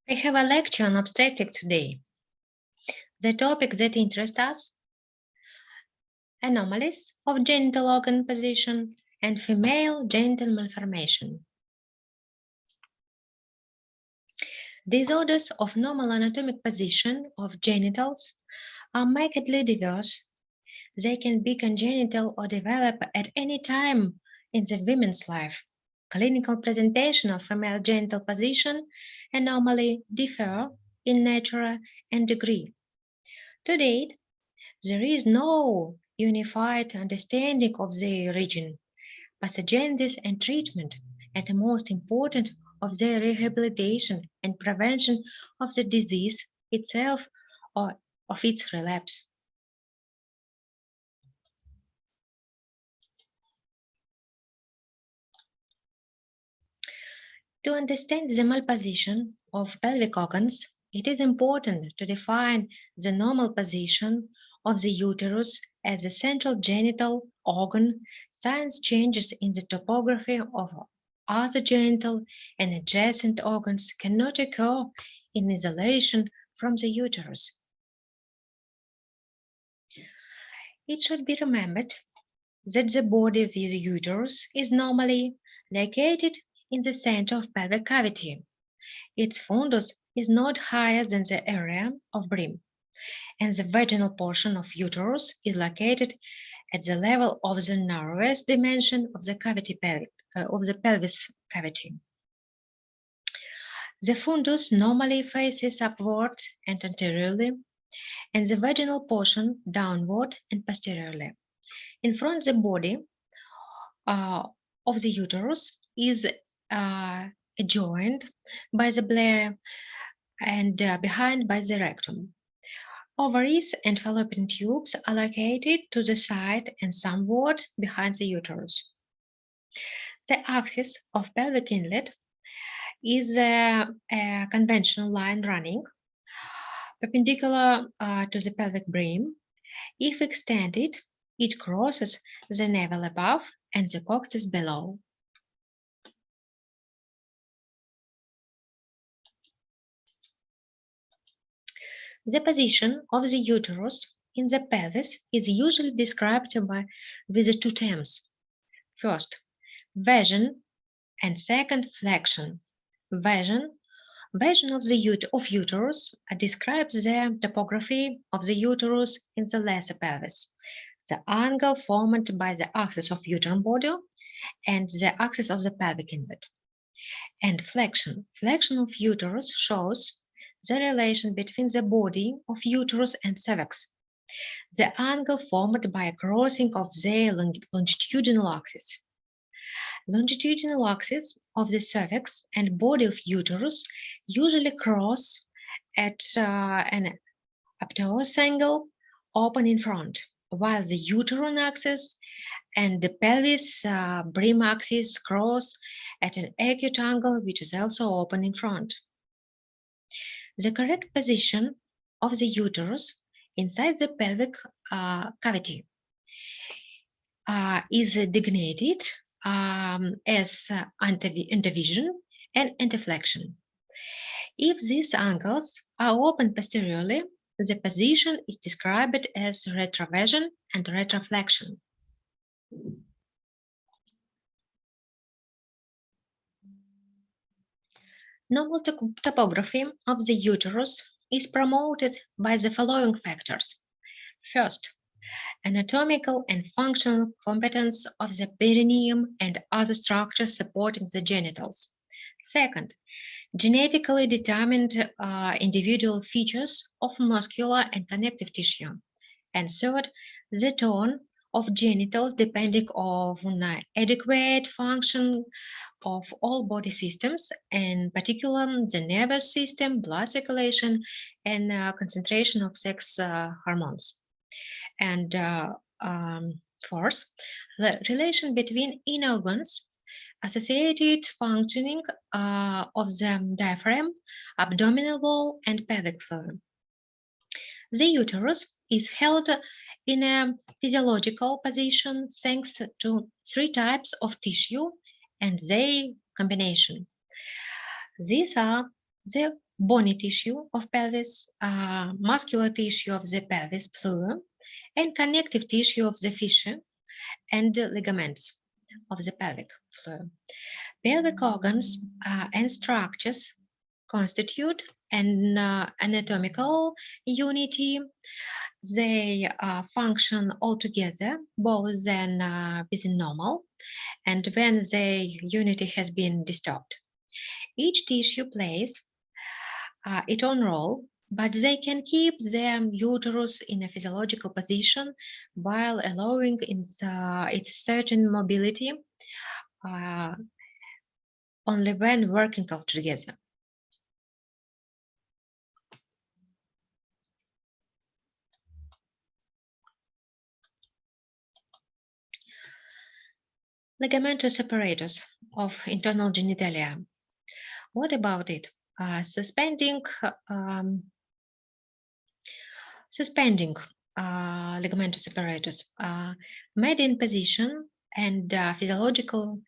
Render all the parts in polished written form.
I have a lecture on obstetrics today. The topic that interests us: anomalies of genital organ position and female genital malformation. Disorders of normal anatomic position of genitals are markedly diverse. They can be congenital or develop at any time in the woman's life. Clinical presentation of female genital position anomaly differ in nature and degree. To date, there is no unified understanding of the origin, pathogenesis and treatment, and most important, of the rehabilitation and prevention of the disease itself or of its relapse. To understand the malposition of pelvic organs, it is important to define the normal position of the uterus as a central genital organ. Signs changes in the topography of other genital and adjacent organs cannot occur in isolation from the uterus. It should be remembered that the body of the uterus is normally located in the center of pelvic cavity. Its fundus is not higher than the area of brim, and the vaginal portion of uterus is located at the level of the narrowest dimension of the pelvis cavity. The fundus normally faces upward and anteriorly, and the vaginal portion downward and posteriorly. In front, the body of the uterus is adjoined by the bladder and behind by the rectum. Ovaries and fallopian tubes are located to the side and somewhat behind the uterus. The axis of pelvic inlet is a conventional line running perpendicular to the pelvic brim. If extended, it crosses the navel above and the coccyx below. The position of the uterus in the pelvis is usually described with two terms. First, vagination, and second, flexion. Vagination of the uterus describes the topography of the uterus in the lesser pelvis, the angle formed by the axis of uterine body and the axis of the pelvic inlet. And flexion of uterus shows the relation between the body of uterus and cervix, the angle formed by a crossing of the longitudinal axis. Longitudinal axis of the cervix and body of uterus usually cross at an obtuse angle open in front, while the uterine axis and the pelvis brim axis cross at an acute angle which is also open in front. The correct position of the uterus inside the pelvic cavity is designated as antevision and anteflexion. If these angles are open posteriorly, the position is described as retrovasion and retroflexion. Normal topography of the uterus is promoted by the following factors. First, anatomical and functional competence of the perineum and other structures supporting the genitals. Second, genetically determined individual features of muscular and connective tissue. And third, the tone of genitals depending on adequate function of all body systems, in particular the nervous system, blood circulation, and concentration of sex hormones. And fourth, the relation between inner organs, associated functioning of the diaphragm, abdominal wall, and pelvic floor. The uterus is held in a physiological position thanks to three types of tissue and their combination. These are the bony tissue of pelvis, muscular tissue of the pelvis floor, and connective tissue of the fissure and ligaments of the pelvic floor. Pelvic organs and structures constitute an anatomical unity. They function all together, both then within normal and when the unity has been disturbed. Each tissue plays its own role, but they can keep their uterus in a physiological position while allowing its certain mobility only when working all together. Ligamentous separators of internal genitalia. What about it? Suspending ligamentous separators made in position and physiological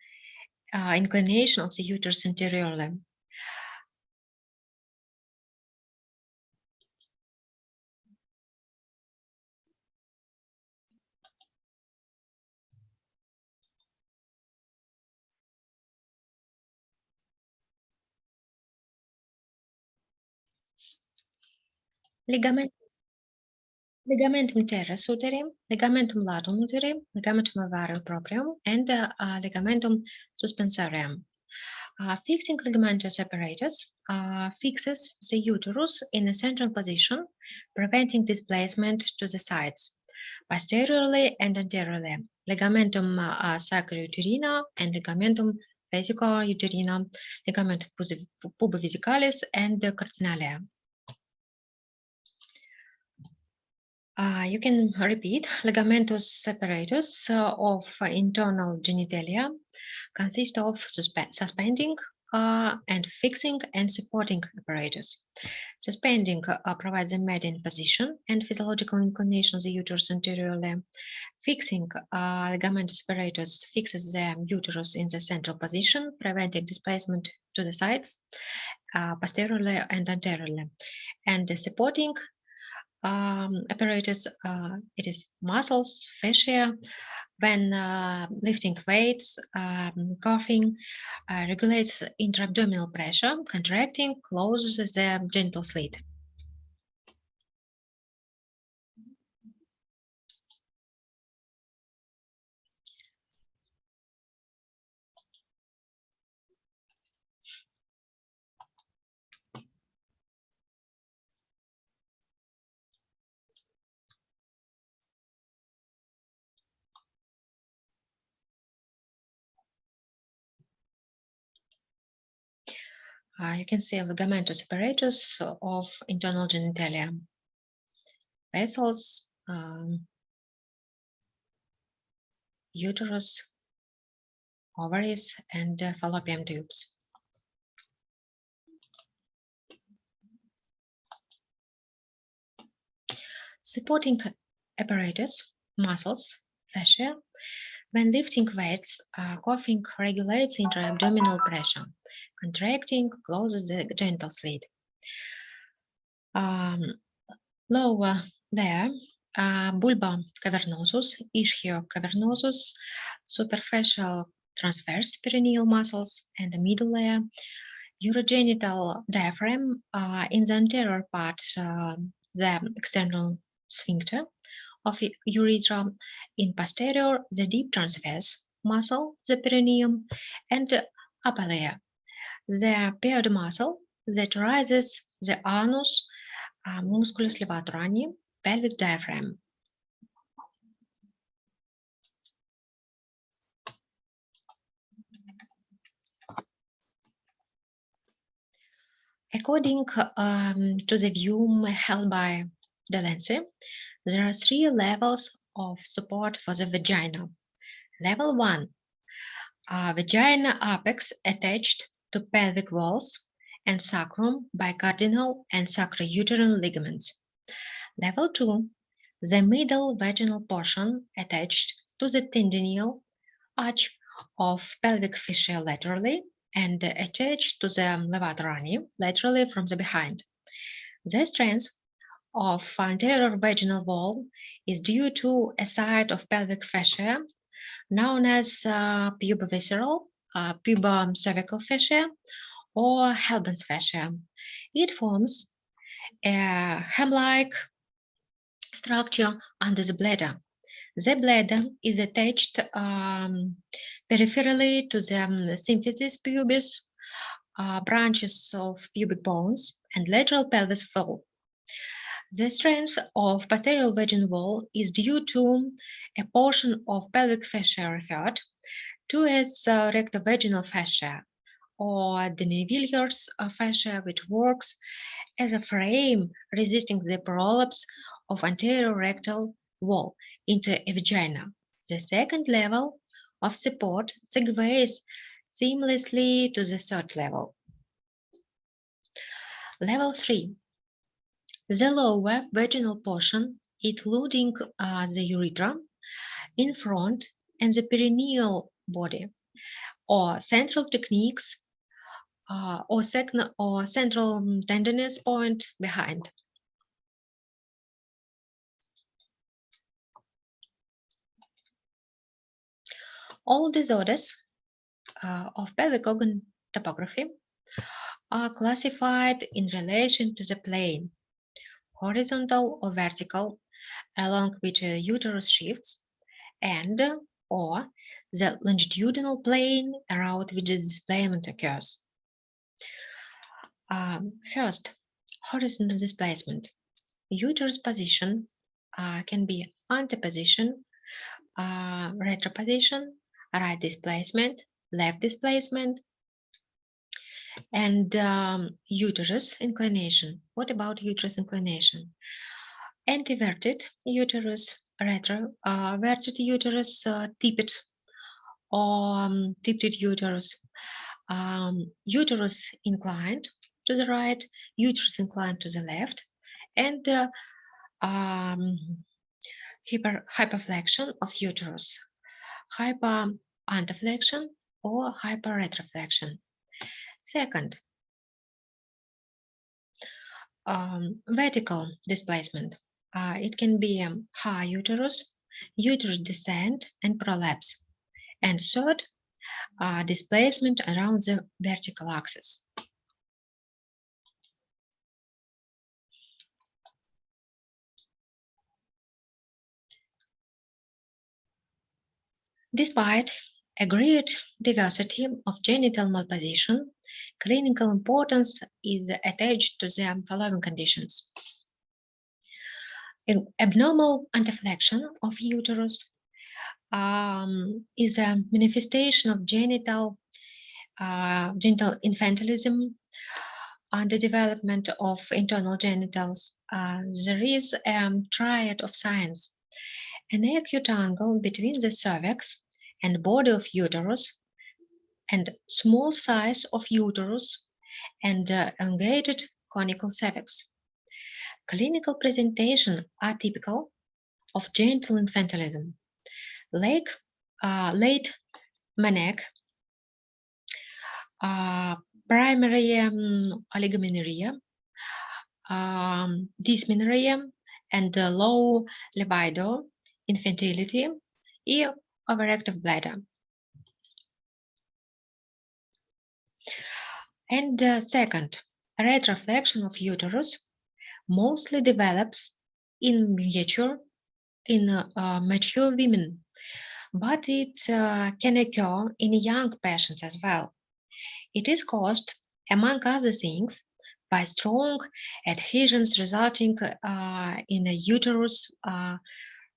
inclination of the uterus anteriorly. Ligamentum teres uteri, ligamentum latum uteri, ligamentum ovarium proprium, and ligamentum suspensorium. Fixing ligamentous apparatus fixes the uterus in a central position, preventing displacement to the sides, posteriorly and anteriorly. Ligamentum sacro-uterina and ligamentum vesico-uterina, ligamentum pubovesicalis and cardinalia. You can repeat. Ligamentous separatus of internal genitalia consist of suspending and fixing and supporting apparatus. Suspending provides a median position and physiological inclination of the uterus anteriorly. Fixing ligamentous apparatus fixes the uterus in the central position, preventing displacement to the sides, posteriorly and anteriorly. And the supporting apparatus, it is muscles, fascia, when lifting weights, coughing, regulates intra-abdominal pressure, contracting, closes the genital slit. You can see ligamentous apparatus of internal genitalia, vessels, uterus, ovaries, and fallopian tubes. Supporting apparatus, muscles, fascia. When lifting weights, coughing regulates intra-abdominal pressure. Contracting closes the genital slit. Lower layer, bulba cavernosus, ischio cavernosus, superficial transverse perineal muscles, and the middle layer, urogenital diaphragm, in the anterior part, the external sphincter of urethra, in posterior, the deep transverse muscle, the perineum, and upper layer, the paired muscle that rises the anus, musculus levatorani, pelvic diaphragm. According to the view held by Delancey, there are 3 levels of support for the vagina. Level 1, vagina apex attached to pelvic walls and sacrum by cardinal and sacrouterine ligaments. Level 2, the middle vaginal portion attached to the tendineal arch of pelvic fissure laterally and attached to the levatorani laterally from the behind. The strength of anterior vaginal wall is due to a site of pelvic fascia known as pubovisceral, pubocervical fascia, or Helbin's fascia. It forms a hem-like structure under the bladder. The bladder is attached peripherally to the symphysis pubis, branches of pubic bones, and lateral pelvis floor. The strength of posterior vaginal wall is due to a portion of pelvic fascia referred to as rectovaginal fascia, or Denevillers fascia, which works as a frame resisting the prolapse of anterior rectal wall into a vagina. The second level of support segues seamlessly to the third level. Level 3. The lower vaginal portion, including the urethra, in front, and the perineal body, or central techniques, or central tenderness point behind. All disorders of pelvic organ topography are classified in relation to the plane, horizontal or vertical, along which a uterus shifts, and or the longitudinal plane around which the displacement occurs. First, horizontal displacement. Uterus position can be anteposition, retroposition, right displacement, left displacement, and uterus inclination. What about uterus inclination? Anteverted uterus, retroverted uterus, tipped or tipped uterus, uterus inclined to the right, uterus inclined to the left, and hyperflexion of uterus, hyperanteflexion or hyperretroflexion. Second, vertical displacement. It can be high uterus, uterus descent, and prolapse. And third, displacement around the vertical axis. Despite a great diversity of genital malposition, clinical importance is attached to the following conditions. Abnormal anteflexion of uterus is a manifestation of genital infantilism and the development of internal genitals. There is a triad of signs: an acute angle between the cervix and body of uterus, and small size of uterus, and elongated conical cervix. Clinical presentation are typical of genital infantilism. Late Manek, primary oligomenorrhea, dysmenorrhea, and low libido, infertility, and overactive bladder. And second, retroflexion of uterus mostly develops in mature women, but it can occur in young patients as well. It is caused, among other things, by strong adhesions resulting in a uterus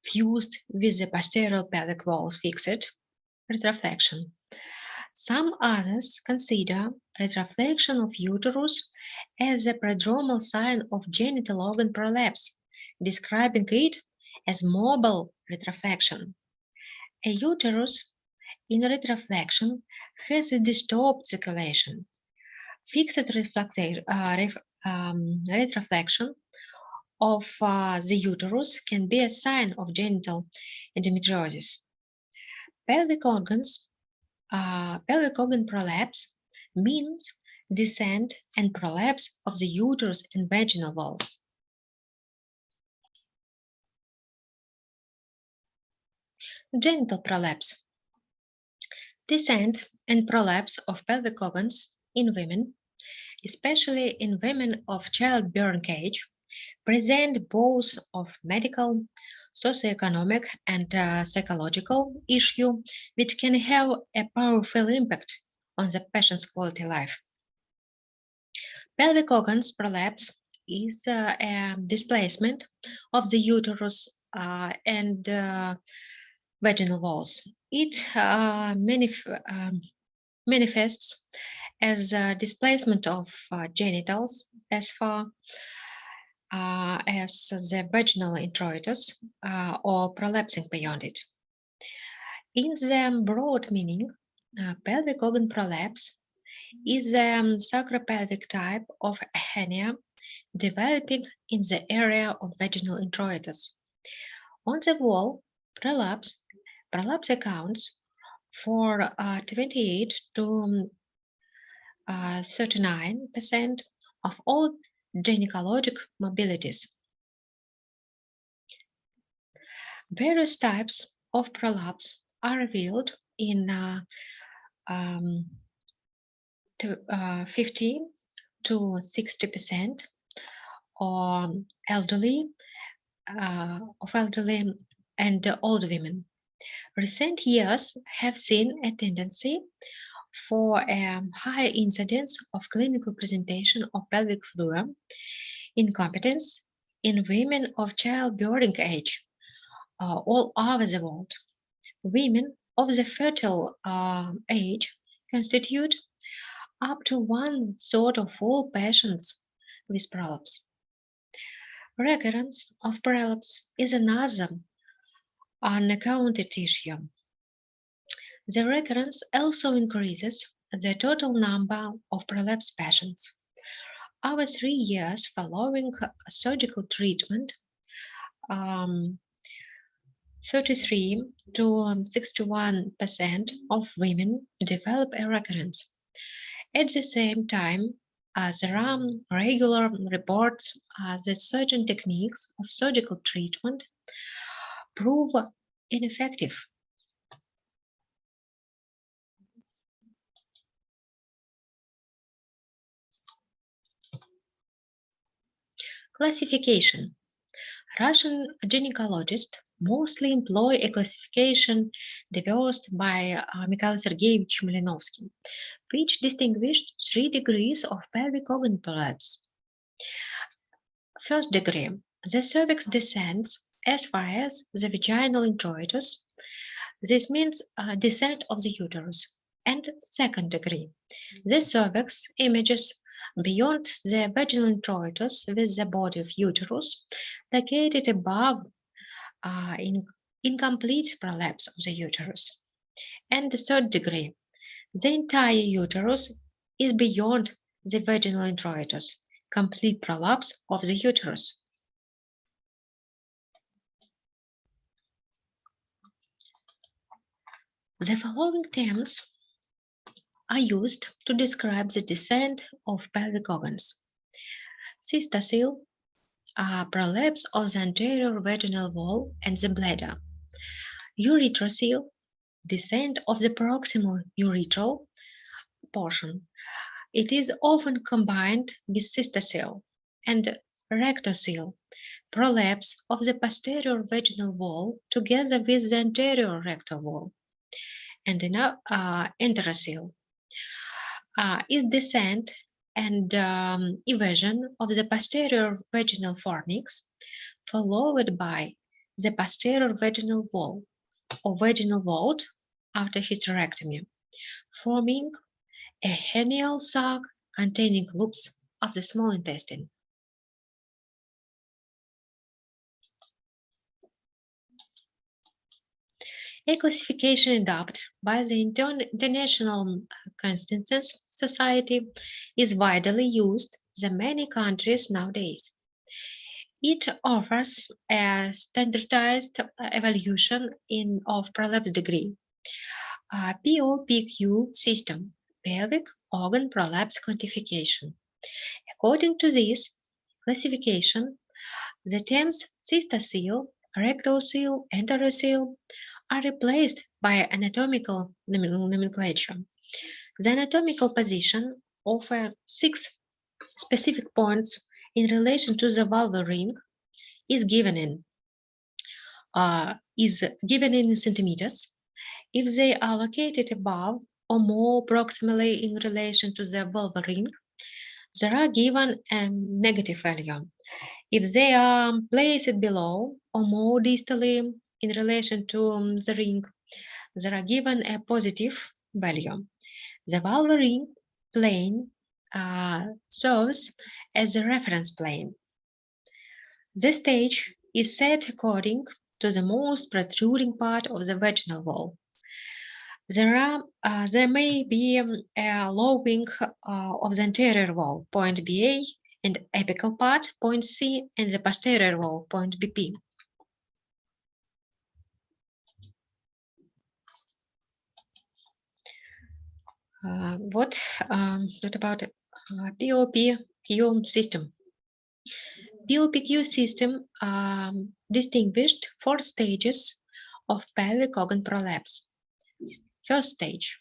fused with the posterior pelvic walls fixed, retroflexion. Some others consider retroflexion of uterus as a prodromal sign of genital organ prolapse, describing it as mobile retroflexion. A uterus in retroflexion has a disturbed circulation. Fixed retroflexion of the uterus can be a sign of genital endometriosis. Pelvic organ prolapse means descent and prolapse of the uterus and vaginal walls. Genital prolapse. Descent and prolapse of pelvic organs in women, especially in women of childbearing age, present both of medical, socioeconomic, and psychological issue, which can have a powerful impact on the patient's quality of life. Pelvic organs prolapse is a displacement of the uterus and vaginal walls. It manifests as displacement of genitals as far as the vaginal introitus or prolapsing beyond it. In the broad meaning, pelvic organ prolapse is a sacropelvic type of hernia developing in the area of vaginal introitus. On the wall, prolapse accounts for 28 to 39% of all gynecologic mobilities. Various types of prolapse are revealed in 50 to 60% or elderly and old women. Recent years have seen a tendency for a high incidence of clinical presentation of pelvic fluor incompetence in women of childbearing age all over the world. Women of the fertile age constitute up to 1/3 of all patients with prolapse. Recurrence of prolapse is another unaccounted issue. The recurrence also increases the total number of prolapse patients. Over 3 years following surgical treatment, 33 to 61% of women develop a recurrence. At the same time, there are regular reports that certain techniques of surgical treatment prove ineffective. Classification. Russian gynecologists mostly employ a classification devised by Mikhail Sergeyevich Malinovsky, which distinguished 3 degrees of pelvic organ prolapse. First degree, the cervix descends as far as the vaginal introitus. This means descent of the uterus. And second degree, the cervix images beyond the vaginal introitus with the body of uterus located above in incomplete prolapse of the uterus. And the third degree, the entire uterus is beyond the vaginal introitus, complete prolapse of the uterus. The following terms are used to describe the descent of pelvic organs. Cystocele, prolapse of the anterior vaginal wall and the bladder. Urethrocoele, descent of the proximal urethral portion. It is often combined with cystocele. And rectocoele, prolapse of the posterior vaginal wall together with the anterior rectal wall. And enterocoele is descent and evasion of the posterior vaginal fornix, followed by the posterior vaginal wall or vaginal vault after hysterectomy, forming a hernial sac containing loops of the small intestine. A classification adopted by the International Consensus Society is widely used in many countries nowadays. It offers a standardized evaluation of prolapse degree, POPQ system, pelvic, organ prolapse quantification. According to this classification, the terms cystocele, rectocele, enterocele are replaced by anatomical nomenclature. The anatomical position of 6 specific points in relation to the vulvar ring is given in centimeters if they are located above or more proximally in relation to the vulvar ring. They are given a negative value. If they are placed below or more distally in relation to the ring, they are given a positive value. The vulvar ring plane serves as a reference plane. The stage is set according to the most protruding part of the vaginal wall. There may be a lobing of the anterior wall, point BA, and apical part, point C, and the posterior wall, point BP. What about POPQ system? POPQ system distinguished 4 stages of pelvic organ prolapse. First stage.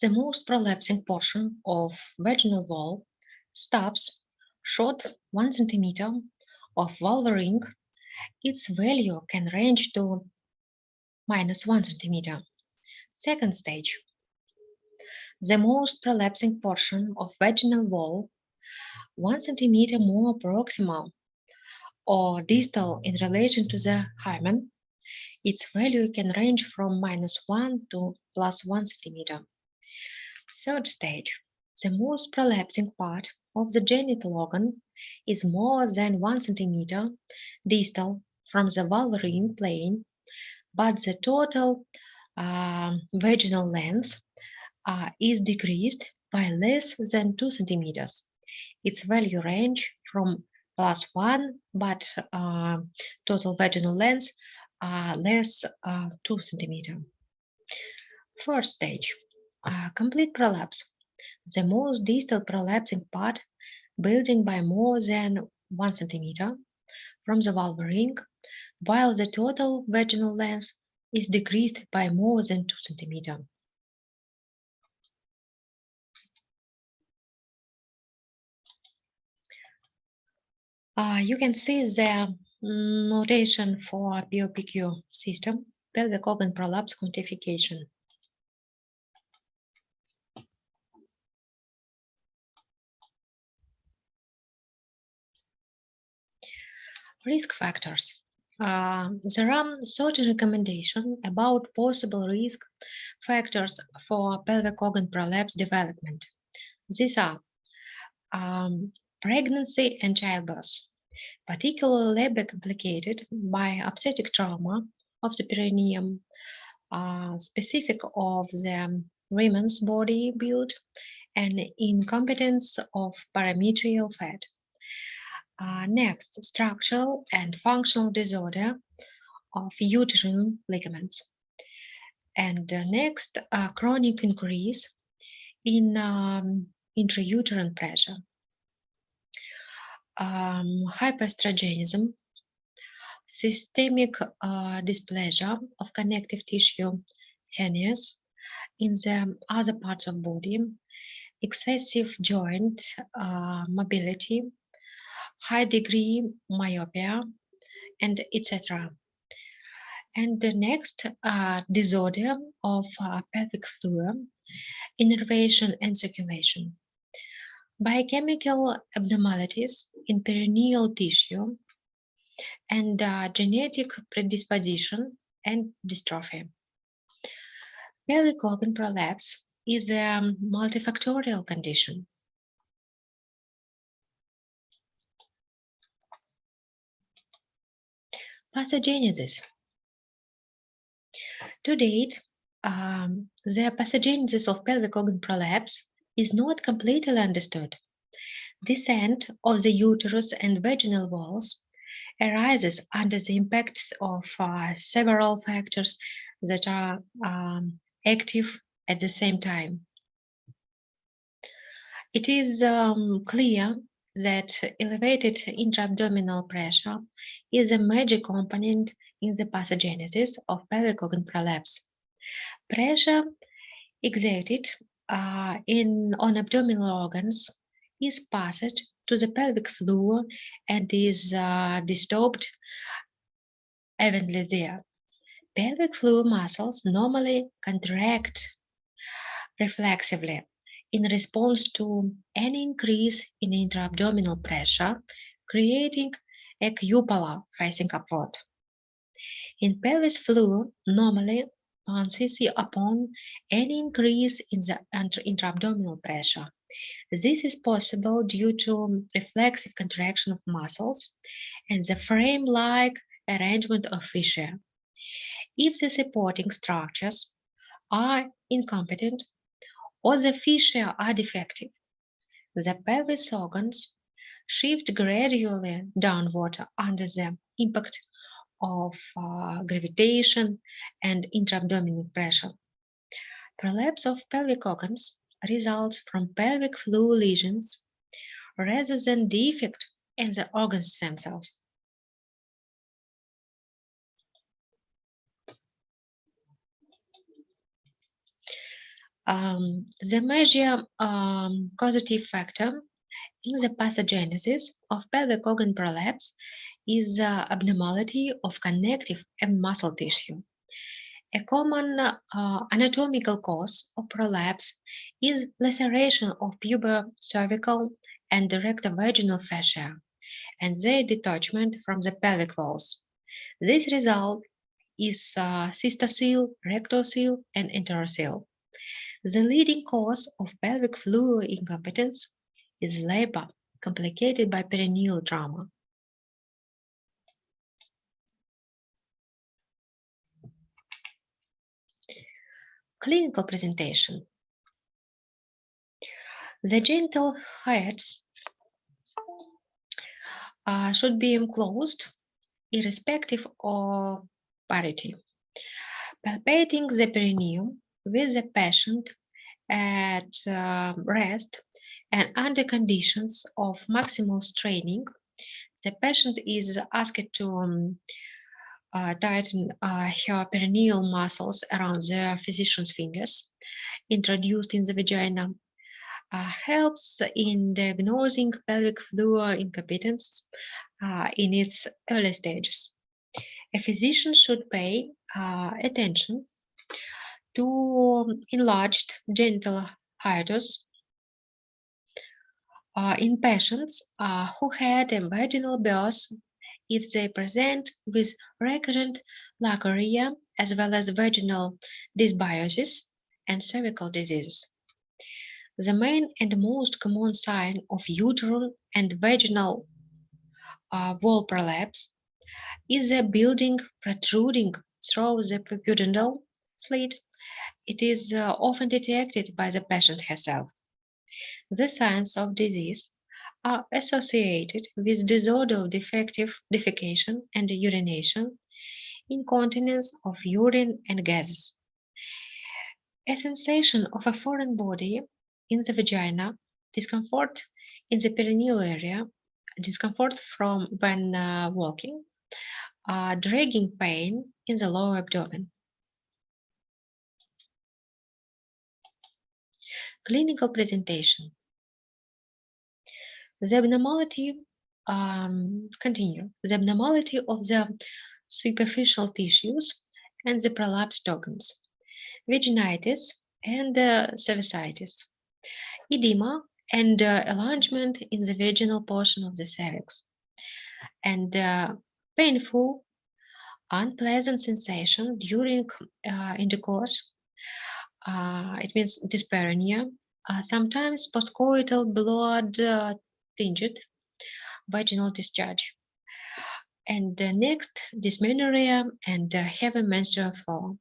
The most prolapsing portion of vaginal wall stops short 1 cm of vulvar ring. Its value can range to -1 cm. Second stage. The most prolapsing portion of vaginal wall 1 cm more proximal or distal in relation to the hymen. Its value can range from -1 to +1 cm. Third stage. The most prolapsing part of the genital organ is more than 1 cm distal from the vulvar ring plane, but the total vaginal length is decreased by less than 2 centimeters. Its value range from +1, but total vaginal length less 2 centimeters. First stage, complete prolapse. The most distal prolapsing part building by more than 1 centimeter from the vulvar ring, while the total vaginal length is decreased by more than 2 centimeters. You can see the notation for POPQ system, pelvic organ prolapse quantification. Risk factors. There are certain recommendations about possible risk factors for pelvic organ prolapse development. These are pregnancy and childbirth, particularly complicated by obstetric trauma of the perineum, specific of the women's body build, and incompetence of parametrial fat. Next, structural and functional disorder of uterine ligaments. And next, chronic increase in intrauterine pressure. Hyperestrogenism, systemic dysplasia of connective tissue, hernias in the other parts of body, excessive joint mobility, high degree myopia, and etc. And the next, disorder of pelvic floor, innervation and circulation. Biochemical abnormalities in perineal tissue, and genetic predisposition and dystrophy. Pelvic organ prolapse is a multifactorial condition. Pathogenesis. To date, the pathogenesis of pelvic organ prolapse is not completely understood. Descent of the uterus and vaginal walls arises under the impacts of several factors that are active at the same time. It is clear that elevated intra-abdominal pressure is a major component in the pathogenesis of pelvic organ prolapse. Pressure exerted on abdominal organs is passed to the pelvic floor and is disturbed evenly there. Pelvic floor muscles normally contract reflexively in response to any increase in intra-abdominal pressure, creating a cupola facing upward. In pelvis floor, normally pounces upon any increase in the intra-abdominal pressure. This is possible due to reflexive contraction of muscles and the frame-like arrangement of fascia. If the supporting structures are incompetent or the fascia are defective, the pelvis organs shift gradually downward under the impact of gravitation and intra-abdominal pressure. Prolapse of pelvic organs results from pelvic floor lesions rather than defect in the organs themselves. The major causative factor in the pathogenesis of pelvic organ prolapse is abnormality of connective and muscle tissue. A common anatomical cause of prolapse is laceration of pubic, cervical, and rectovaginal fascia and their detachment from the pelvic walls. This result is cystocele, rectocele, and enterocele. The leading cause of pelvic floor incompetence is labor, complicated by perineal trauma. Clinical presentation. The genital heights should be enclosed irrespective of parity. Palpating the perineum with the patient at rest and under conditions of maximal straining, the patient is asked to tighten her perineal muscles around the physician's fingers introduced in the vagina. Helps in diagnosing pelvic floor incompetence in its early stages. A physician should pay attention to enlarged genital hiatus in patients who had a vaginal birth if they present with recurrent laccorrhea as well as vaginal dysbiosis and cervical disease. The main and most common sign of uterine and vaginal wall prolapse is a building protruding through the pudendal slit. It is often detected by the patient herself. The signs of disease are associated with disorder of defecation and urination, incontinence of urine and gases. A sensation of a foreign body in the vagina, discomfort in the perineal area, discomfort from when walking, dragging pain in the lower abdomen. Clinical presentation. The abnormality continue. The abnormality of the superficial tissues and the prolapsed organs, vaginitis and cervicitis, edema and enlargement in the vaginal portion of the cervix, and painful, unpleasant sensation during intercourse. It means dyspareunia, sometimes postcoital blood tinged vaginal discharge. And next, dysmenorrhea and heavy menstrual flow.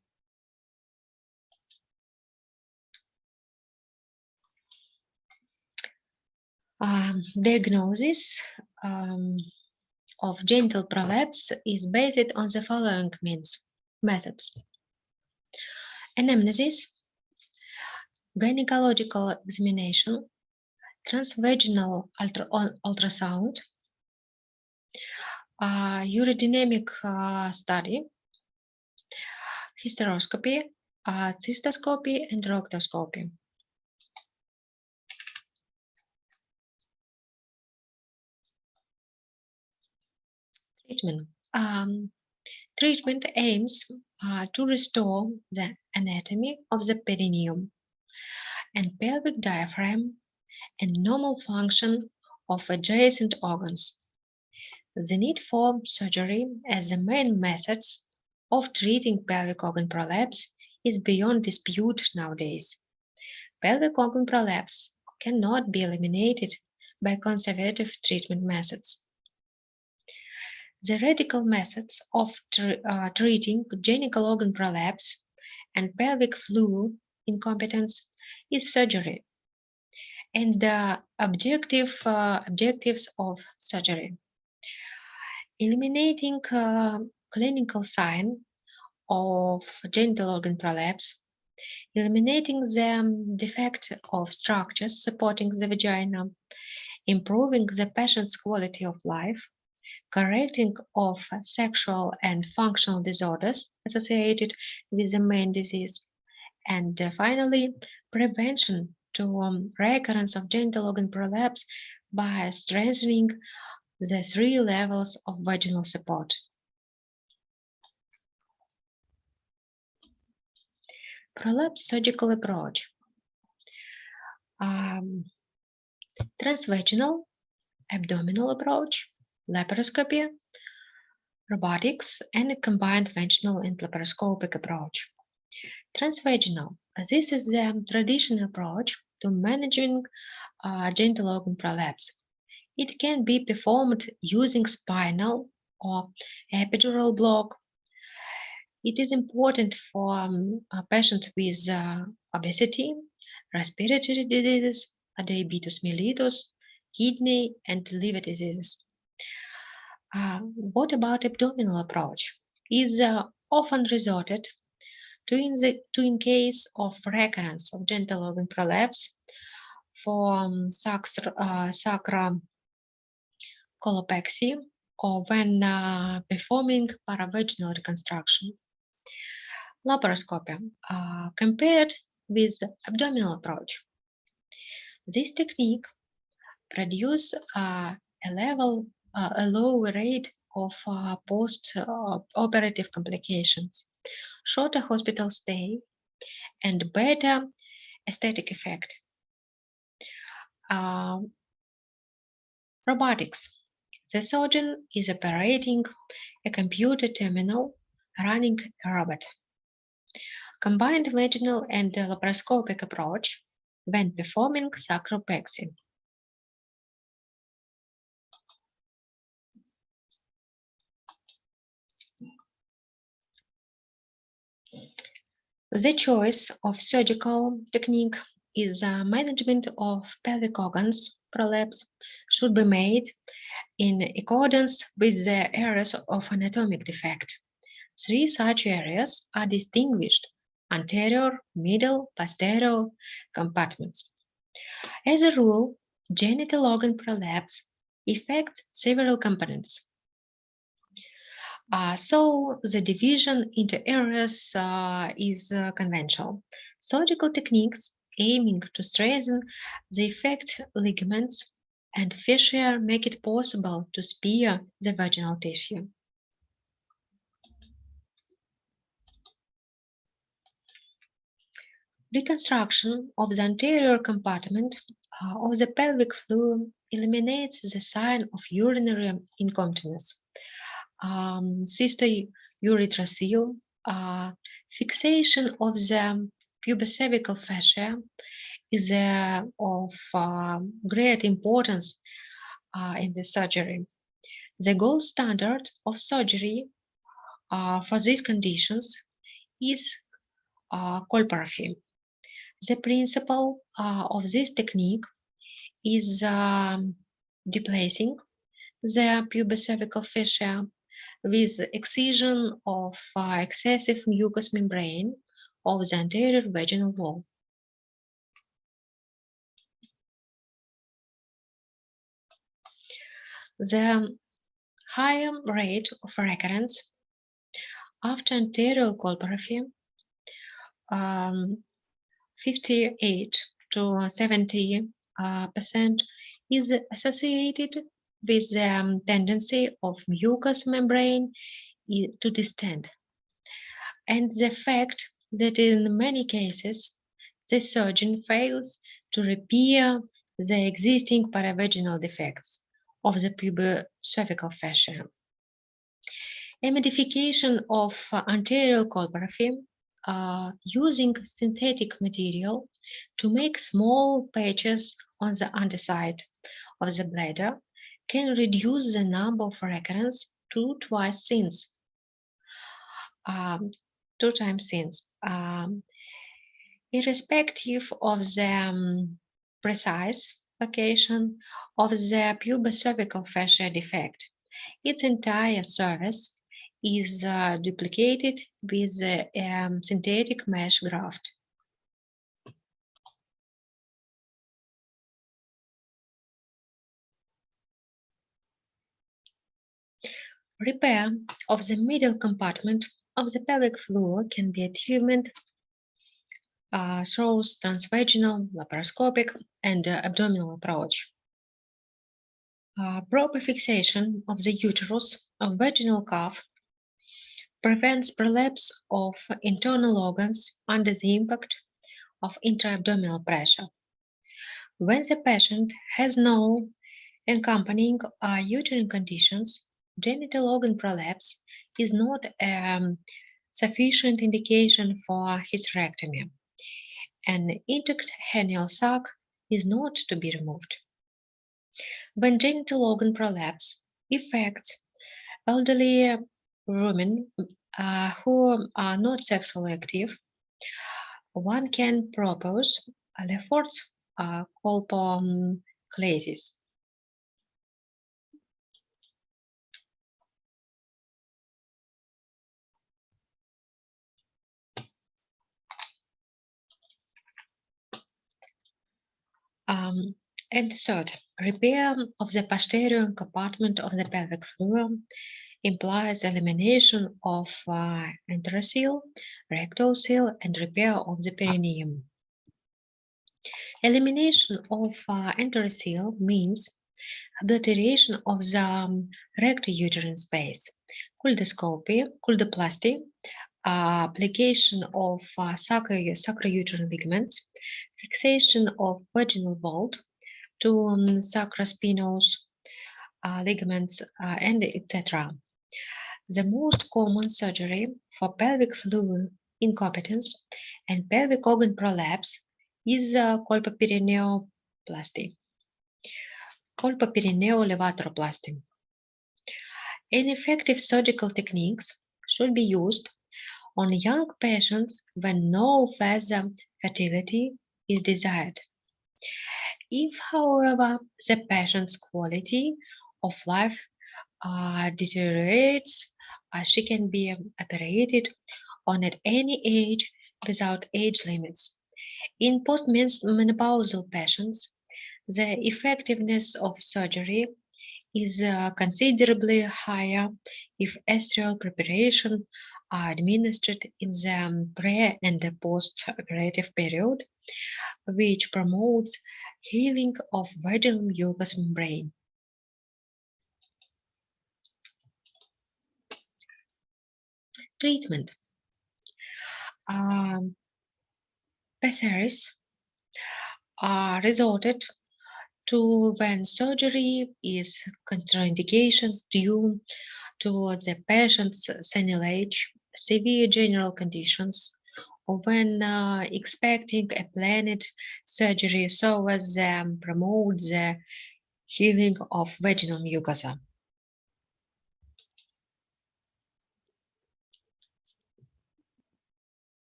Diagnosis of genital prolapse is based on the following methods: anamnesis, gynecological examination, transvaginal ultrasound, urodynamic study, hysteroscopy, cystoscopy, and rectoscopy. Treatment. Treatment aims to restore the anatomy of the perineum and pelvic diaphragm and normal function of adjacent organs. The need for surgery as the main methods of treating pelvic organ prolapse is beyond dispute nowadays. Pelvic organ prolapse cannot be eliminated by conservative treatment methods. The radical methods of treating genital organ prolapse and pelvic floor incompetence is surgery and the objectives of surgery: eliminating clinical sign of genital organ prolapse, eliminating the defect of structures supporting the vagina, improving the patient's quality of life, correcting of sexual and functional disorders associated with the main disease, and finally, prevention to recurrence of genital organ prolapse by strengthening the 3 levels of vaginal support. Prolapse surgical approach. Transvaginal, abdominal approach, laparoscopy, robotics, and a combined vaginal and laparoscopic approach. Transvaginal. This is the traditional approach to managing genital organ prolapse. It can be performed using spinal or epidural block. It is important for patients with obesity, respiratory diseases, diabetes mellitus, kidney and liver diseases. What about abdominal approach? Is often resorted to in case of recurrence of genital organ prolapse for sacral colopexy or when performing paravaginal reconstruction. Laparoscopy compared with the abdominal approach. This technique produces a lower rate of post-operative complications, shorter hospital stay, and better aesthetic effect. Robotics. The surgeon is operating a computer terminal running a robot. Combined vaginal and laparoscopic approach when performing sacropexy. The choice of surgical technique is management of pelvic organs prolapse should be made in accordance with the areas of anatomic defect. 3 such areas are distinguished: anterior, middle, posterior compartments. As a rule, genital organ prolapse affects several components. So the division into areas is conventional. Surgical techniques aiming to strengthen the effect ligaments and fascia make it possible to spare the vaginal tissue. Reconstruction of the anterior compartment of the pelvic floor eliminates the sign of urinary incontinence. Cystourethral fixation of the pubocervical fascia is of great importance in the surgery. The gold standard of surgery for these conditions is colporrhea. The principle of this technique is displacing the pubocervical fascia with excision of excessive mucous membrane of the anterior vaginal wall. The higher rate of recurrence after anterior colporrhaphy, 58 to 70 percent, is associated with the tendency of mucous membrane to distend, and the fact that in many cases the surgeon fails to repair the existing paravaginal defects of the pubocervical fascia. A modification of anterior colporrhaphy using synthetic material to make small patches on the underside of the bladder can reduce the number of recurrence to twice since. Two times since. Irrespective of the precise location of the pubocervical fascia defect, its entire surface is duplicated with a synthetic mesh graft. Repair of the middle compartment of the pelvic floor can be achieved through transvaginal, laparoscopic, and abdominal approach. Proper fixation of the uterus of vaginal cuff prevents prolapse of internal organs under the impact of intra-abdominal pressure. When the patient has no accompanying uterine conditions, genital organ prolapse is not a sufficient indication for hysterectomy. An intact hernial sac is not to be removed. When genital organ prolapse affects elderly women who are not sexually active, one can propose Lefort's colpoclasis. And third, repair of the posterior compartment of the pelvic floor implies elimination of enterocele, rectocele, and repair of the perineum. Elimination of enterocele means obliteration of the rectouterine space, culdoplasty, application of sacrouterine ligaments, fixation of vaginal vault to sacrospinous ligaments, and etc. The most common surgery for pelvic floor incompetence and pelvic organ prolapse is colpoperineoplasty, colpoperineolevateroplasty. Ineffective surgical techniques should be used on young patients when no further fertility is desired. If, however, the patient's quality of life deteriorates, she can be operated on at any age without age limits. In postmenopausal patients, the effectiveness of surgery is considerably higher if estriol preparation are administered in the pre- and the post-operative period, which promotes healing of vaginal mucous membrane. Treatment. Pessaries are resorted to when surgery is contraindications due to the patient's senile age, severe general conditions, or when expecting a planned surgery so as promote the healing of vaginal mucosa.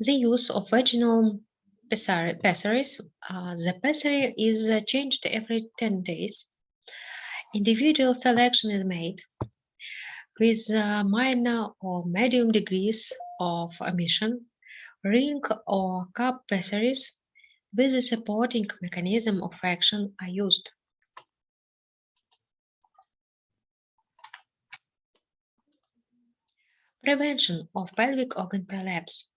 The use of vaginal pessaries. The pessary is changed every 10 days. Individual selection is made with minor or medium degrees of emission. Ring or cup pessaries with a supporting mechanism of action are used. Prevention of pelvic organ prolapse.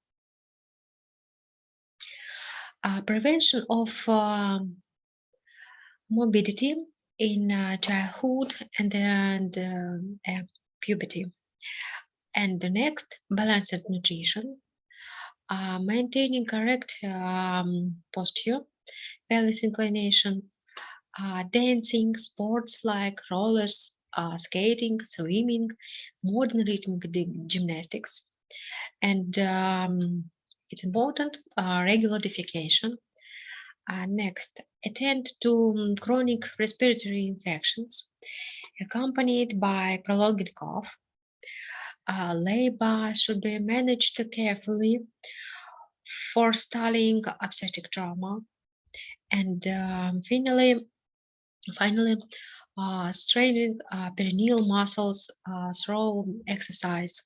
Prevention of morbidity in childhood and puberty. And the next, balanced nutrition, maintaining correct posture, pelvis inclination, dancing, sports like rollers, skating, swimming, modern rhythmic gymnastics. And it's important, regular defecation. Next, attend to chronic respiratory infections accompanied by prolonged cough. Labor should be managed carefully, forestalling obstetric trauma. And finally, straining perineal muscles through exercise.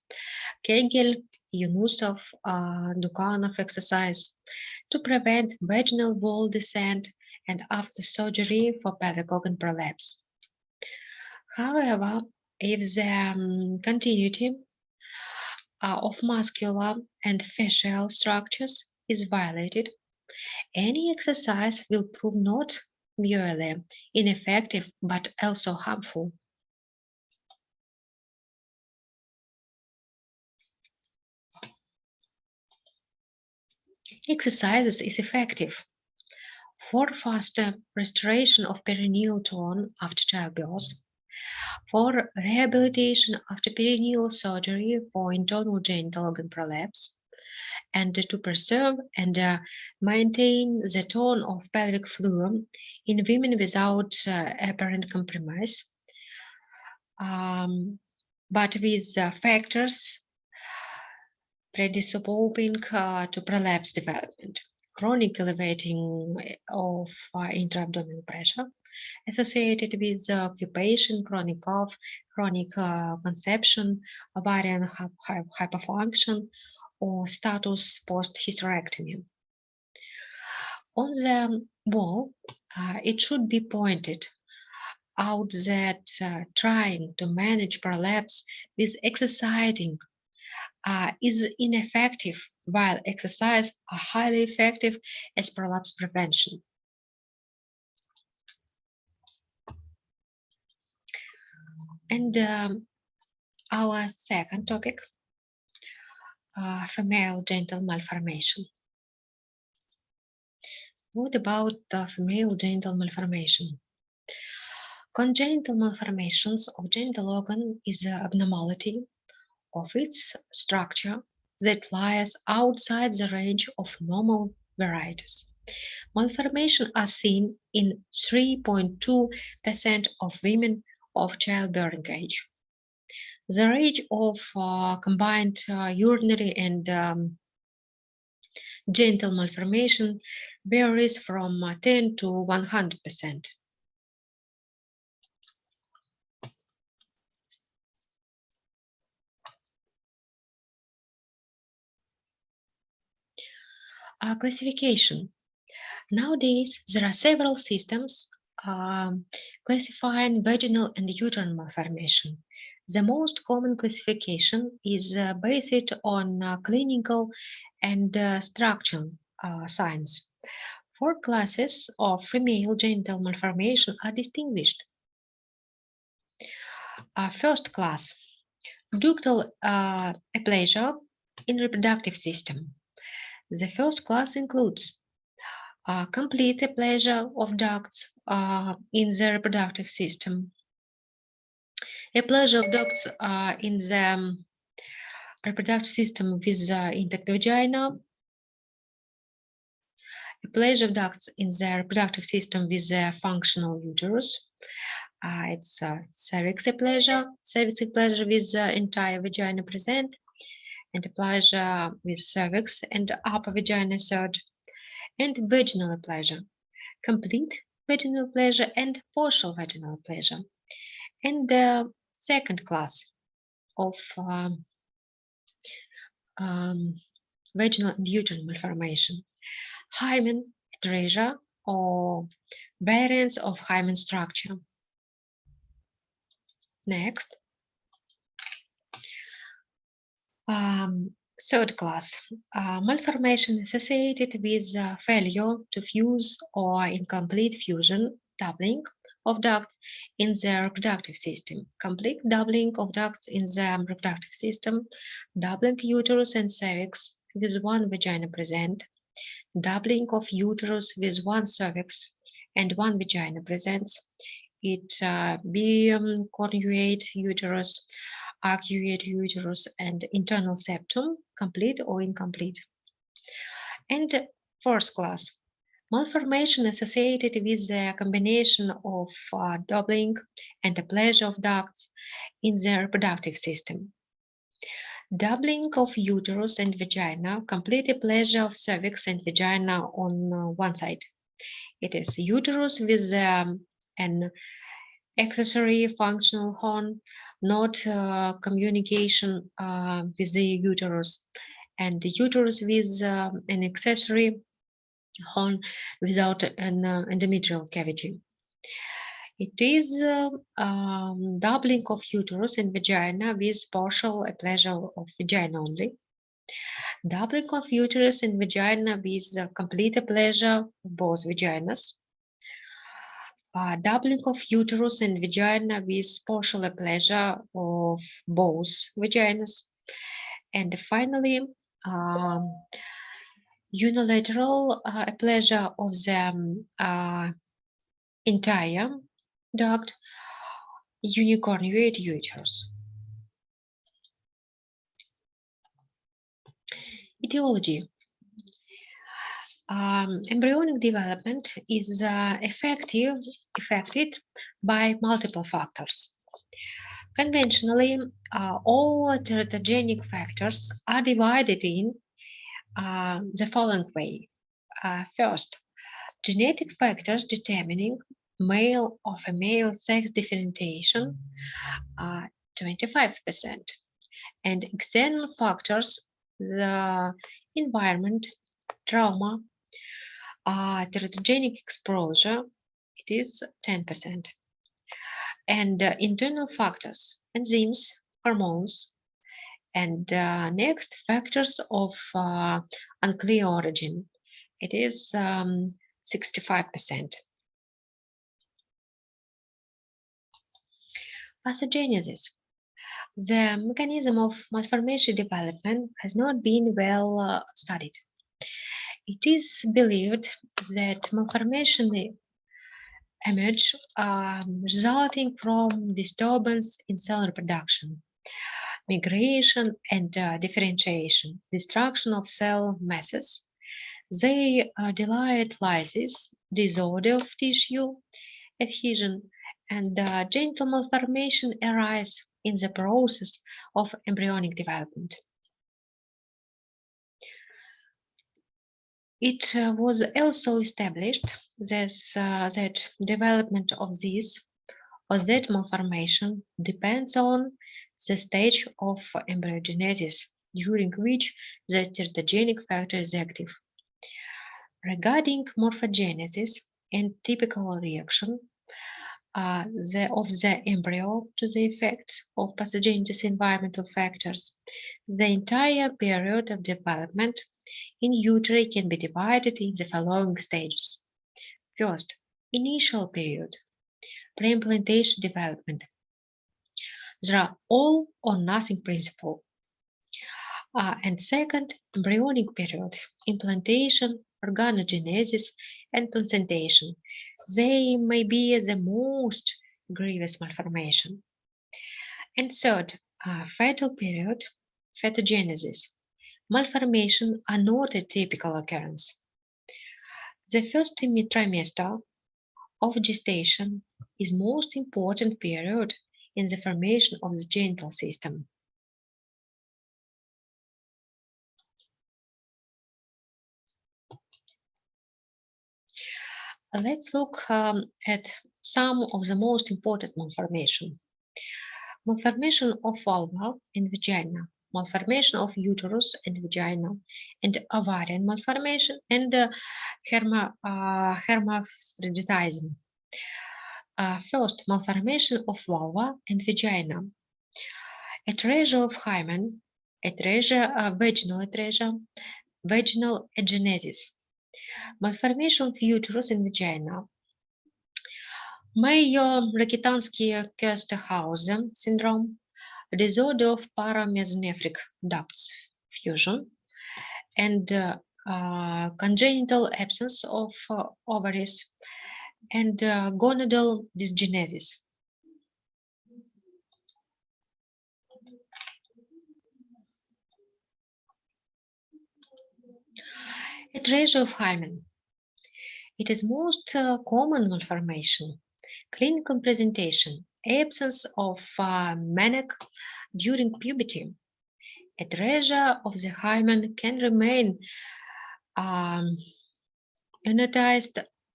Kegel, Yunusov, Dukhanov exercise to prevent vaginal wall descent and after surgery for pelvic organ prolapse. However, if the continuity of muscular and fascial structures is violated, any exercise will prove not merely ineffective but also harmful. Exercises is effective for faster restoration of perineal tone after childbirth, for rehabilitation after perineal surgery for internal genital organ prolapse, and to preserve and maintain the tone of pelvic floor in women without apparent compromise, but with factors predisposing to prolapse development. Chronic elevating of intra-abdominal pressure associated with occupation, chronic cough, chronic conception, ovarian hyperfunction, or status post-hysterectomy. On the wall, it should be pointed out that trying to manage prolapse with exercising is ineffective, while exercise are highly effective as prolapse prevention. And our second topic, female genital malformation. What about female genital malformation? Congenital malformations of genital organ is an abnormality of its structure that lies outside the range of normal varieties. Malformations are seen in 3.2% of women of childbearing age. The rate of combined urinary and genital malformation varies from 10 to 100%. Classification. Nowadays, there are several systems classifying vaginal and uterine malformation. The most common classification is based on clinical and structural signs. 4 classes of female genital malformation are distinguished. First class, ductal aplasia in reproductive system. The first class includes complete aplasia of ducts in the reproductive system, aplasia of ducts in the reproductive system with intact vagina, aplasia of ducts in the reproductive system with a functional uterus. It's cervix aplasia with the entire vagina present, and pleasure with cervix and upper vagina third, and vaginal pleasure, complete vaginal pleasure and partial vaginal pleasure. And the second class of vaginal and uterine malformation, hymen atresia or variants of hymen structure. Next, third class, malformation associated with failure to fuse or incomplete fusion, doubling of ducts in the reproductive system, complete doubling of ducts in the reproductive system, doubling uterus and cervix with one vagina present, doubling of uterus with one cervix and one vagina presents. It conjugate uterus, arcuate uterus, and internal septum, complete or incomplete. And first class, malformation associated with the combination of doubling and aplasia of ducts in the reproductive system. Doubling of uterus and vagina, complete aplasia of cervix and vagina on one side. It is uterus with an accessory functional horn, not communication with the uterus, and the uterus with an accessory horn without an endometrial cavity. It is doubling of uterus and vagina with partial aplasia of vagina only. Doubling of uterus and vagina with complete aplasia of both vaginas. Doubling of uterus and vagina with partial aplasia of both vaginas. And finally, unilateral aplasia of the entire duct, unicornuate uterus. Etiology. Embryonic development is affected by multiple factors. Conventionally, all teratogenic factors are divided in the following way. First, genetic factors determining male or female sex differentiation, 25%, and external factors, the environment, trauma, teratogenic exposure, it is 10%. And internal factors, enzymes, hormones, and next, factors of unclear origin, it is 65%. Pathogenesis. The mechanism of malformation development has not been well studied. It is believed that malformation emerge resulting from disturbance in cell reproduction, migration and differentiation, destruction of cell masses. They delayed lysis, disorder of tissue, adhesion, and genital malformation arise in the process of embryonic development. It was also established that development of this or that malformation depends on the stage of embryogenesis during which the teratogenic factor is active. Regarding morphogenesis and typical reaction of the embryo to the effects of pathogenesis environmental factors, the entire period of development in uteri can be divided in the following stages. First, initial period, pre-implantation development. There are all or nothing principle. And second, embryonic period, implantation, organogenesis, and placentation. They may be the most grievous malformation. And third, fetal period, pathogenesis. Malformation are not a typical occurrence. The first trimester of gestation is most important period in the formation of the genital system. Let's look at some of the most important malformation. Malformation of vulva and vagina, malformation of uterus and vagina, and ovarian malformation, and hermaphroditism. First, malformation of vulva and vagina. Atresia of hymen, vaginal atresia, vaginal agenesis. Malformation of uterus and vagina. Mayer-Rokitansky-Kuesterhausen syndrome, disorder of paramesonephric ducts fusion, and congenital absence of ovaries, and gonadal dysgenesis. Atresia of hymen. It is most common malformation. Clinical presentation: absence of menarche during puberty. Atresia of the hymen can remain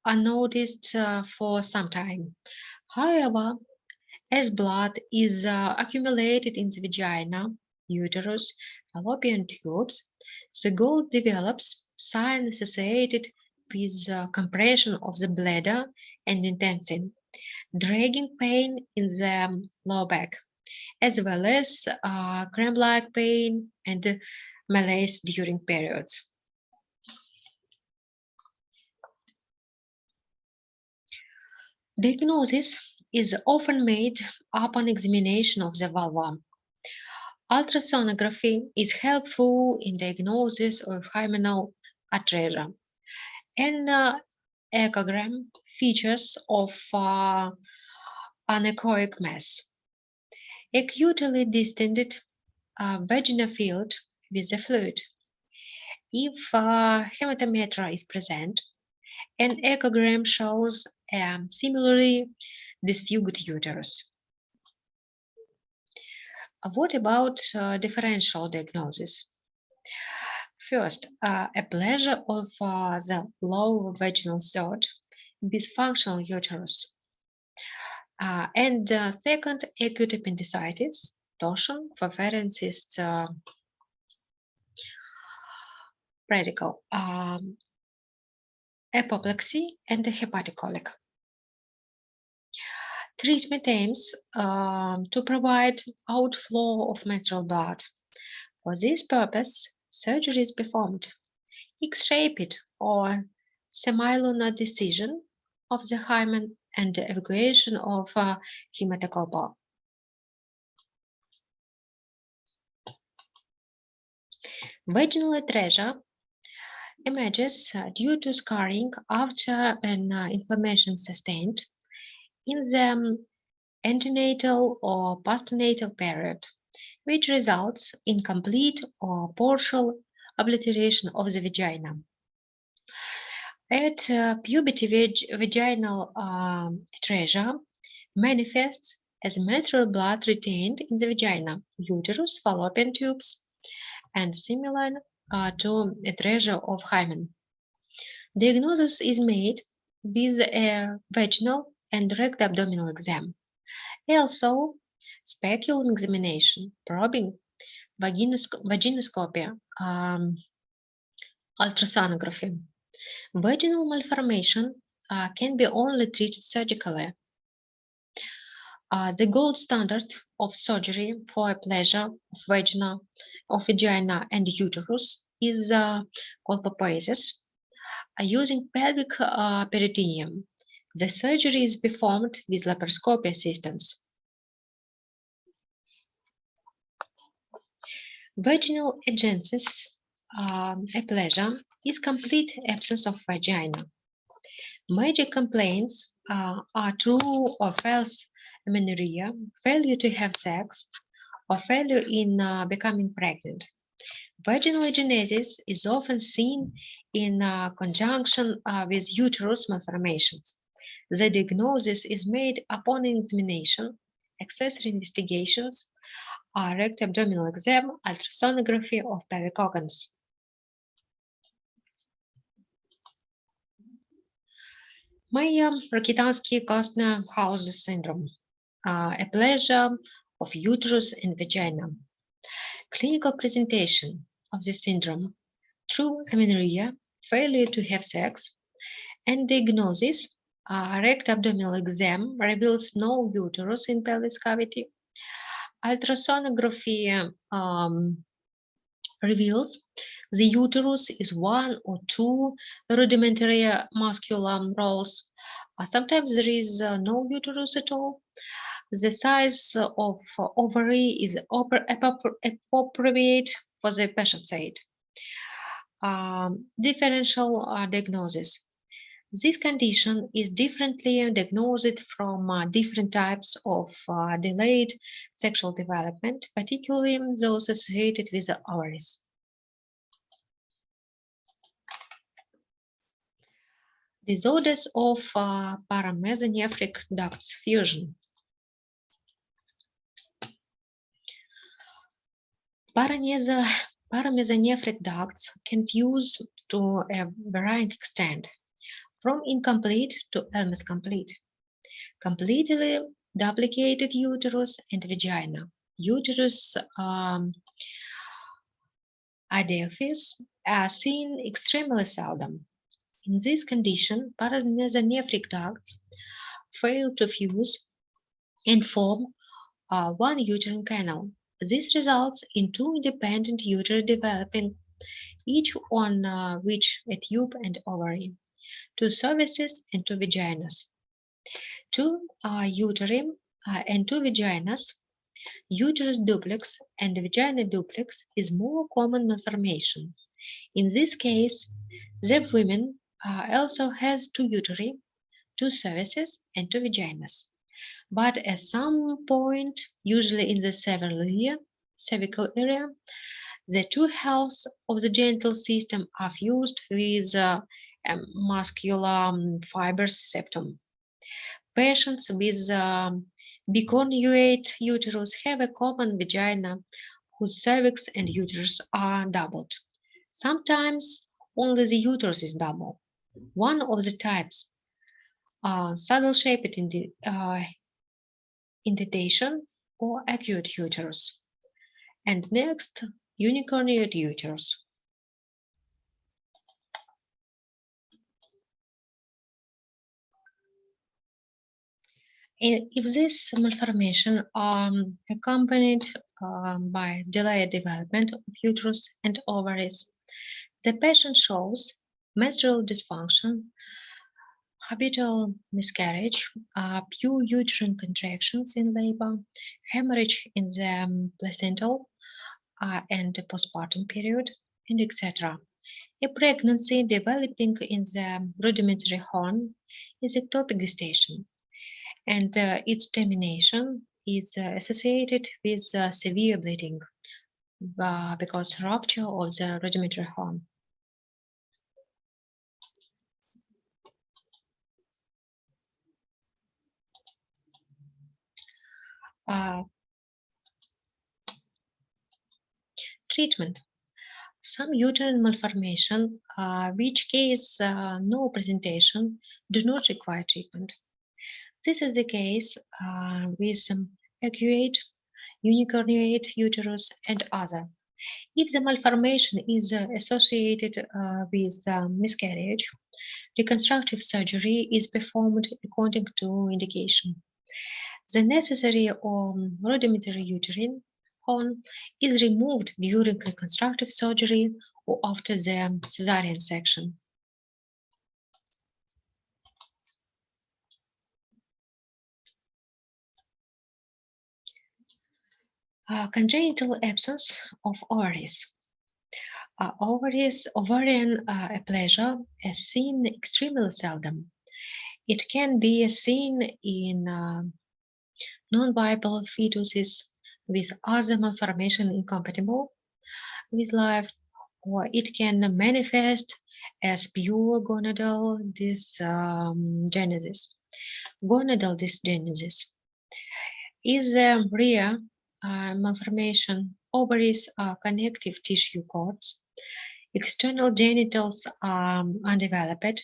unnoticed for some time. However, as blood is accumulated in the vagina, uterus, fallopian tubes, the gall develops sign associated with compression of the bladder and intestine, dragging pain in the lower back, as well as cramp-like pain and malaise during periods. Diagnosis is often made upon examination of the vulva. Ultrasonography is helpful in diagnosis of hymenal atresia, and echogram features of anechoic mass. Acutely distended vagina filled with the fluid. If hematometra is present, an echogram shows a similarly disfigured uterus. What about differential diagnosis? First, aplasia of the lower vaginal third with functional uterus. And second, acute appendicitis, torsion, Pfefferian cyst, radical, apoplexy, and hepatic colic. Treatment aims to provide outflow of menstrual blood. For this purpose, surgery is performed. X-shaped or semilunar decision of the hymen and the evacuation of hematocolpor. Vaginal atresia emerges due to scarring after an inflammation sustained in the antenatal or postnatal period, which results in complete or partial obliteration of the vagina. At puberty, vaginal atresia manifests as menstrual blood retained in the vagina, uterus, fallopian tubes, and similar to atresia of hymen. Diagnosis is made with a vaginal and recto-abdominal exam. Also, speculum examination, probing, vaginoscopy, ultrasonography. Vaginal malformation can be only treated surgically. The gold standard of surgery for aplasia of vagina and uterus is colpopoesis using pelvic peritoneum. The surgery is performed with laparoscopy assistance. Vaginal agenesis, aplasia, is complete absence of vagina. Major complaints are true or false amenorrhea, failure to have sex, or failure in becoming pregnant. Vaginal agenesis is often seen in conjunction with uterus malformations. The diagnosis is made upon examination, accessory investigations, recto-abdominal exam, ultrasonography of pelvic organs. Rokitansky-Kostner-Hauser syndrome, aplasia of uterus and vagina. Clinical presentation of this syndrome: true amenorrhea, failure to have sex, and diagnosis. Rectal abdominal exam reveals no uterus in pelvis cavity. Ultrasonography reveals the uterus is one or two rudimentary muscular rolls. Sometimes there is no uterus at all. The size of ovary is appropriate for the patient side. Differential diagnosis. This condition is differently diagnosed from different types of delayed sexual development, particularly those associated with the ovaries. Disorders of paramesonephric ducts fusion. Paramesonephric ducts can fuse to a varying extent, from incomplete to almost complete. Completely duplicated uterus and vagina. Uterus adelphys are seen extremely seldom. In this condition, paramesonephric ducts fail to fuse and form one uterine canal. This results in two independent uteri developing, each on which a tube and ovary, two cervices and two vaginas. Two uteri and two vaginas. Uterus duplex and vagina duplex is more common malformation. In this case, the woman also has two uteri, two cervices, and two vaginas. But at some point, usually in the cervical area, the two halves of the genital system are fused with a muscular fibrous septum. Patients with biconjugate uterus have a common vagina whose cervix and uterus are doubled. Sometimes only the uterus is double. One of the types, saddle-shaped indentation or acute uterus. And next, unicornuate uterus. If this malformation accompanied by delayed development of uterus and ovaries, the patient shows menstrual dysfunction, habitual miscarriage, pure uterine contractions in labor, hemorrhage in the placental and the postpartum period, and etc. A pregnancy developing in the rudimentary horn is ectopic gestation, and its termination is associated with severe bleeding because rupture of the rudimentary horn. Treatment. Some uterine malformation, which case no presentation, do not require treatment. This is the case with acute, unicornuate uterus and other. If the malformation is associated with miscarriage, reconstructive surgery is performed according to indication. The necessary rudimentary uterine horn is removed during reconstructive surgery or after the cesarean section. Congenital absence of ovaries. Ovarian aplasia is seen extremely seldom. It can be seen in non-viable fetuses with other malformation incompatible with life, or it can manifest as pure gonadal dysgenesis. Gonadal dysgenesis is a rare malformation. Ovaries are connective tissue cords. External genitals are undeveloped.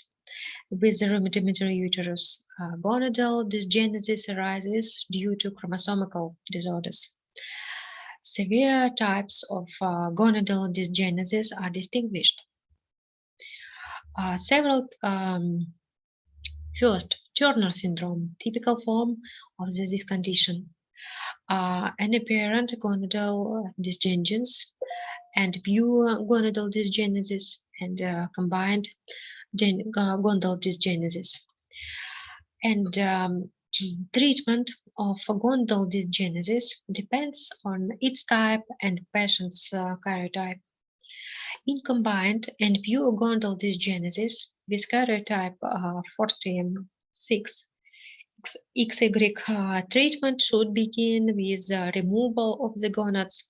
with the rudimentary uterus. Gonadal dysgenesis arises due to chromosomal disorders. Severe types of gonadal dysgenesis are distinguished. First, Turner syndrome, typical form of this condition. An apparent gonadal dysgenesis and pure gonadal dysgenesis and combined gonadal dysgenesis. And treatment of gonadal dysgenesis depends on its type and patient's karyotype. In combined and pure gonadal dysgenesis with karyotype 46, XY treatment should begin with removal of the gonads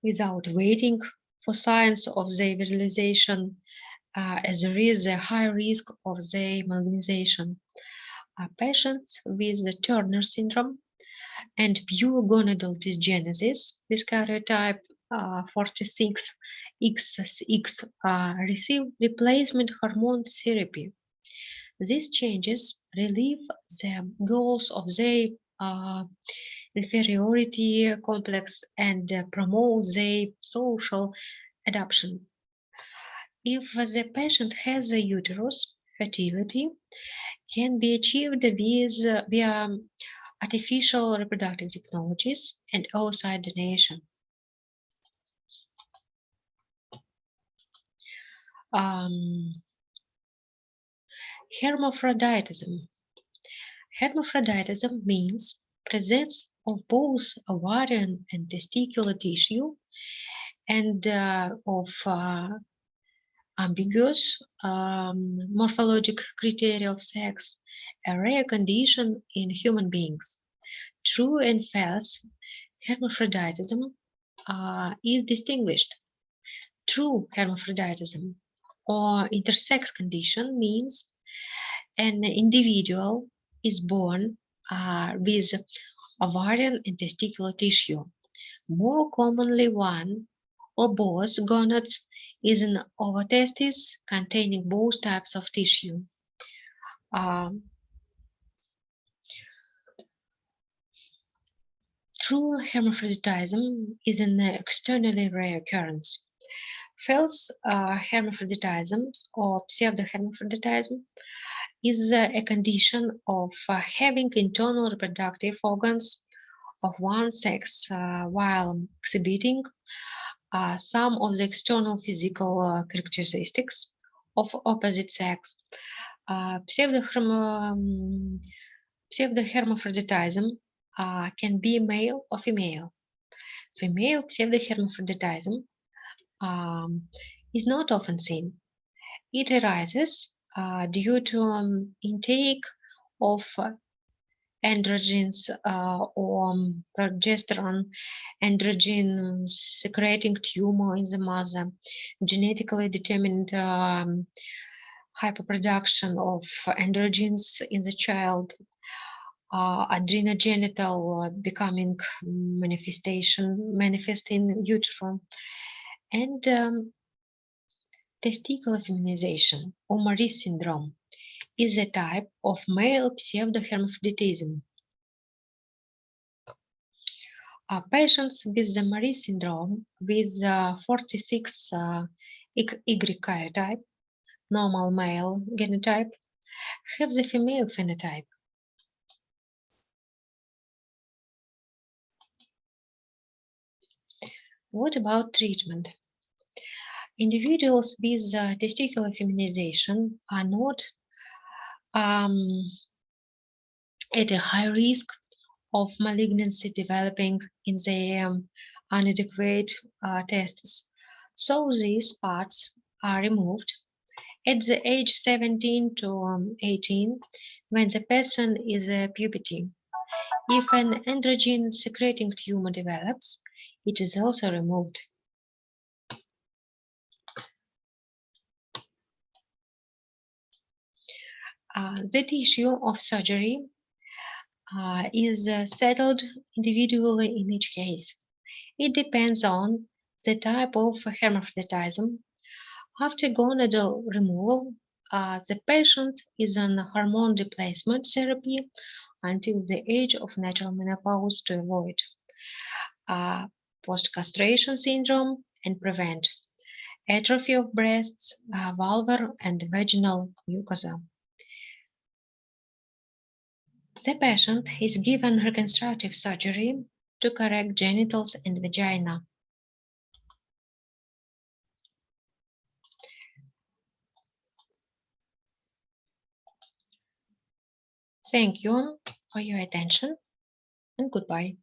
without waiting for signs of their virilization, as there is a high risk of their malignization. Patients with the Turner syndrome and pure gonadal dysgenesis with karyotype 46XX receive replacement hormone therapy. These changes relieve the goals of their inferiority complex and promote their social adaptation. If the patient has a uterus, fertility can be achieved via artificial reproductive technologies and oocyte donation. Hermaphroditism. Hermaphroditism means presence of both ovarian and testicular tissue and of ambiguous morphologic criteria of sex, a rare condition in human beings. True and false hermaphroditism is distinguished. True hermaphroditism or intersex condition means an individual is born with ovarian and testicular tissue. More commonly, one or both gonads is an ovotestis containing both types of tissue. True hermaphroditism is an externally rare occurrence. False hermaphroditism or pseudohermaphroditism is a condition of having internal reproductive organs of one sex while exhibiting some of the external physical characteristics of opposite sex. Pseudohermaphroditism can be male or female. Female pseudohermaphroditism is not often seen. It arises due to intake of androgens or progesterone, androgen secreting tumor in the mother, genetically determined hyperproduction of androgens in the child, adrenogenital becoming manifest in utero, and testicular feminization or Marie syndrome is a type of male pseudohermaphroditism. Patients with the Marie syndrome with 46Y karyotype, normal male genotype, have the female phenotype. What about treatment? Individuals with testicular feminization are not at a high risk of malignancy developing in the inadequate testes. So these parts are removed at the age 17 to 18 when the person is at puberty. If an androgen secreting tumor develops, it is also removed. The tissue of surgery is settled individually in each case. It depends on the type of hermaphroditism. After gonadal removal, The patient is on hormone replacement therapy until the age of natural menopause to avoid post-castration syndrome and prevent atrophy of breasts, vulvar, and vaginal mucosa. The patient is given reconstructive surgery to correct genitals and vagina. Thank you for your attention and goodbye.